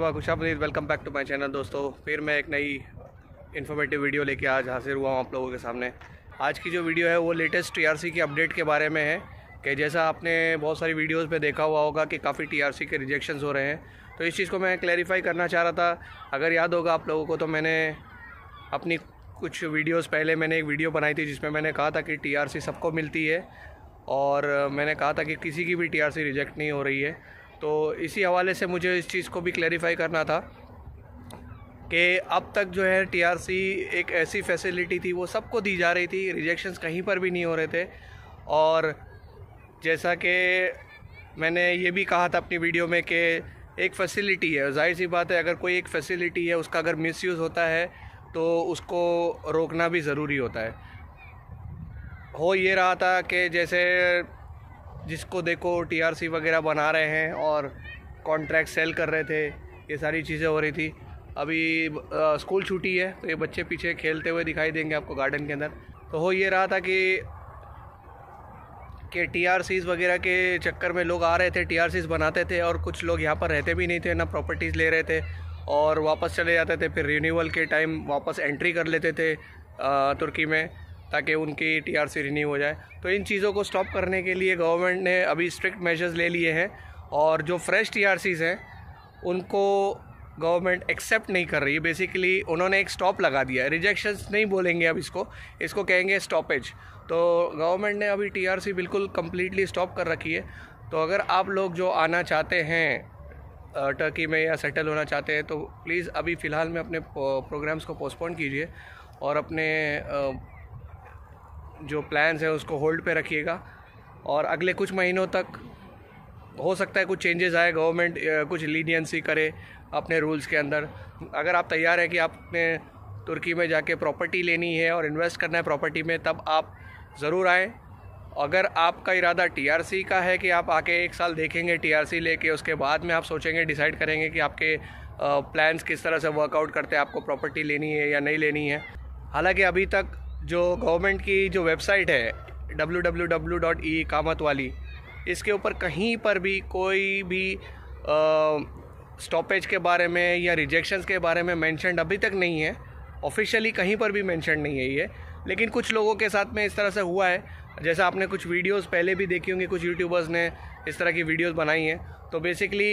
मरहबा, खुशामदीद, welcome back to my channel. दोस्तों फिर मैं एक नई इन्फॉर्मेटिव वीडियो लेके आज हाजिर हुआ हूँ आप लोगों के सामने। आज की जो वीडियो है वो लेटेस्ट टीआरसी की अपडेट के बारे में है कि जैसा आपने बहुत सारी वीडियोस पे देखा हुआ होगा कि काफ़ी टीआरसी के रिजेक्शंस हो रहे हैं, तो इस चीज़ को मैं क्लैरिफाई करना चाह रहा था। अगर याद होगा आप लोगों को तो मैंने अपनी कुछ वीडियोज़ पहले मैंने एक वीडियो बनाई थी जिसमें मैंने कहा था कि टीआरसी सबको मिलती है और मैंने कहा था कि किसी की भी टीआरसी रिजेक्ट नहीं हो रही है। तो इसी हवाले से मुझे इस चीज़ को भी क्लैरिफाई करना था कि अब तक जो है टीआरसी एक ऐसी फैसिलिटी थी वो सबको दी जा रही थी, रिजेक्शंस कहीं पर भी नहीं हो रहे थे। और जैसा कि मैंने ये भी कहा था अपनी वीडियो में कि एक फैसिलिटी है, जाहिर सी बात है अगर कोई एक फैसिलिटी है उसका अगर मिसयूज़ होता है तो उसको रोकना भी ज़रूरी होता है। हो ये रहा था कि जैसे जिसको देखो टीआरसी वगैरह बना रहे हैं और कॉन्ट्रैक्ट सेल कर रहे थे, ये सारी चीज़ें हो रही थी। अभी स्कूल छुट्टी है तो ये बच्चे पीछे खेलते हुए दिखाई देंगे आपको गार्डन के अंदर। तो हो ये रहा था कि टीआरसीज़ वगैरह के चक्कर में लोग आ रहे थे, टीआरसीज़ बनाते थे और कुछ लोग यहाँ पर रहते भी नहीं थे, ना प्रॉपर्टीज़ ले रहे थे और वापस चले जाते थे। फिर रिन्यूअल के टाइम वापस एंट्री कर लेते थे तुर्की में ताकि उनकी टीआरसी रिन्यू हो जाए। तो इन चीज़ों को स्टॉप करने के लिए गवर्नमेंट ने अभी स्ट्रिक्ट मेजर्स ले लिए हैं और जो फ्रेश टीआरसीज़ हैं उनको गवर्नमेंट एक्सेप्ट नहीं कर रही है। बेसिकली उन्होंने एक स्टॉप लगा दिया है, रिजेक्शंस नहीं बोलेंगे अब इसको कहेंगे स्टॉपेज। तो गवर्नमेंट ने अभी टीआरसी बिल्कुल कम्प्लीटली स्टॉप कर रखी है। तो अगर आप लोग जो आना चाहते हैं टर्की में या सेटल होना चाहते हैं तो प्लीज़ अभी फ़िलहाल में अपने प्रोग्राम्स को पोस्टपोन कीजिए और अपने जो प्लान्स हैं उसको होल्ड पे रखिएगा और अगले कुछ महीनों तक हो सकता है कुछ चेंजेस आए, गवर्नमेंट कुछ लीनियंसी करे अपने रूल्स के अंदर। अगर आप तैयार हैं कि आपने तुर्की में जाके प्रॉपर्टी लेनी है और इन्वेस्ट करना है प्रॉपर्टी में, तब आप ज़रूर आएँ। अगर आपका इरादा टीआरसी का है कि आप आके 1 साल देखेंगे टीआरसी लेके, उसके बाद में आप सोचेंगे, डिसाइड करेंगे कि आपके प्लान्स किस तरह से वर्कआउट करते हैं, आपको प्रॉपर्टी लेनी है या नहीं लेनी है। हालांकि अभी तक जो गवर्नमेंट की जो वेबसाइट है www.e-इकामत वाली, इसके ऊपर कहीं पर भी कोई भी स्टॉपेज के बारे में या रिजेक्शंस के बारे में मेंशन अभी तक नहीं है। ऑफिशियली कहीं पर भी मेंशन नहीं है ये, लेकिन कुछ लोगों के साथ में इस तरह से हुआ है। जैसा आपने कुछ वीडियोस पहले भी देखी होंगी, कुछ यूट्यूबर्स ने इस तरह की वीडियोस बनाई हैं। तो बेसिकली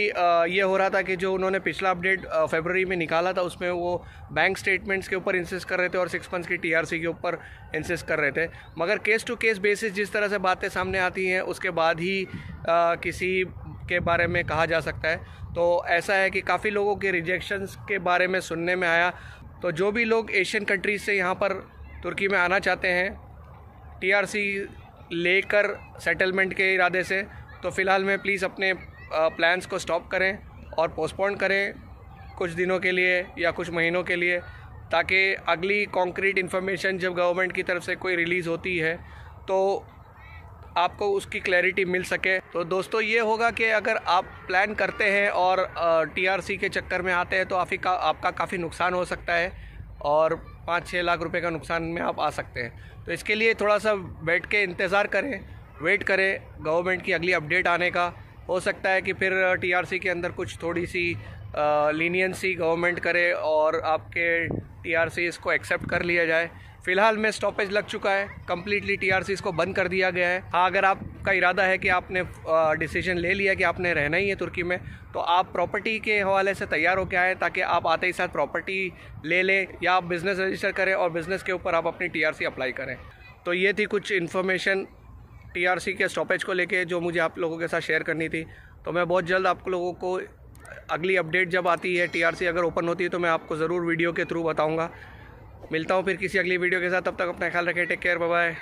ये हो रहा था कि जो उन्होंने पिछला अपडेट फरवरी में निकाला था उसमें वो बैंक स्टेटमेंट्स के ऊपर इंसिस्ट कर रहे थे और 6 मंथ्स की टीआरसी के ऊपर इंसिस्ट कर रहे थे। मगर केस टू केस बेसिस जिस तरह से बातें सामने आती हैं उसके बाद ही किसी के बारे में कहा जा सकता है। तो ऐसा है कि काफ़ी लोगों के रिजेक्शंस के बारे में सुनने में आया। तो जो भी लोग एशियन कंट्रीज़ से यहाँ पर तुर्की में आना चाहते हैं टीआरसी लेकर सेटलमेंट के इरादे से, तो फ़िलहाल में प्लीज़ अपने प्लान्स को स्टॉप करें और पोस्टपोन करें कुछ दिनों के लिए या कुछ महीनों के लिए, ताकि अगली कॉन्क्रीट इन्फॉर्मेशन जब गवर्नमेंट की तरफ से कोई रिलीज़ होती है तो आपको उसकी क्लैरिटी मिल सके। तो दोस्तों ये होगा कि अगर आप प्लान करते हैं और टीआरसी के चक्कर में आते हैं तो आपका काफ़ी नुकसान हो सकता है और 5-6 लाख रुपए का नुकसान में आप आ सकते हैं। तो इसके लिए थोड़ा सा बैठ के इंतज़ार करें, वेट करें गवर्नमेंट की अगली अपडेट आने का। हो सकता है कि फिर टीआरसी के अंदर कुछ थोड़ी सी लीनियंसी गवर्नमेंट करे और आपके टीआरसी इसको एक्सेप्ट कर लिया जाए। फ़िलहाल में स्टॉपेज लग चुका है, कम्प्लीटली टीआरसी इसको बंद कर दिया गया है। हाँ, अगर आपका इरादा है कि आपने डिसीजन ले लिया कि आपने रहना ही है तुर्की में, तो आप प्रॉपर्टी के हवाले से तैयार होकर आएँ ताकि आप आते ही साथ प्रॉपर्टी ले लें या आप बिज़नेस रजिस्टर करें और बिज़नेस के ऊपर आप अपनी टीआरसी अप्लाई करें। तो ये थी कुछ इन्फॉर्मेशन टीआरसी के स्टॉपेज को लेके जो मुझे आप लोगों के साथ शेयर करनी थी। तो मैं बहुत जल्द आप लोगों को अगली अपडेट जब आती है, टीआरसी अगर ओपन होती है तो मैं आपको ज़रूर वीडियो के थ्रू बताऊंगा। मिलता हूं फिर किसी अगली वीडियो के साथ, तब तक अपना ख्याल रखें, टेक केयर, बाय बाय।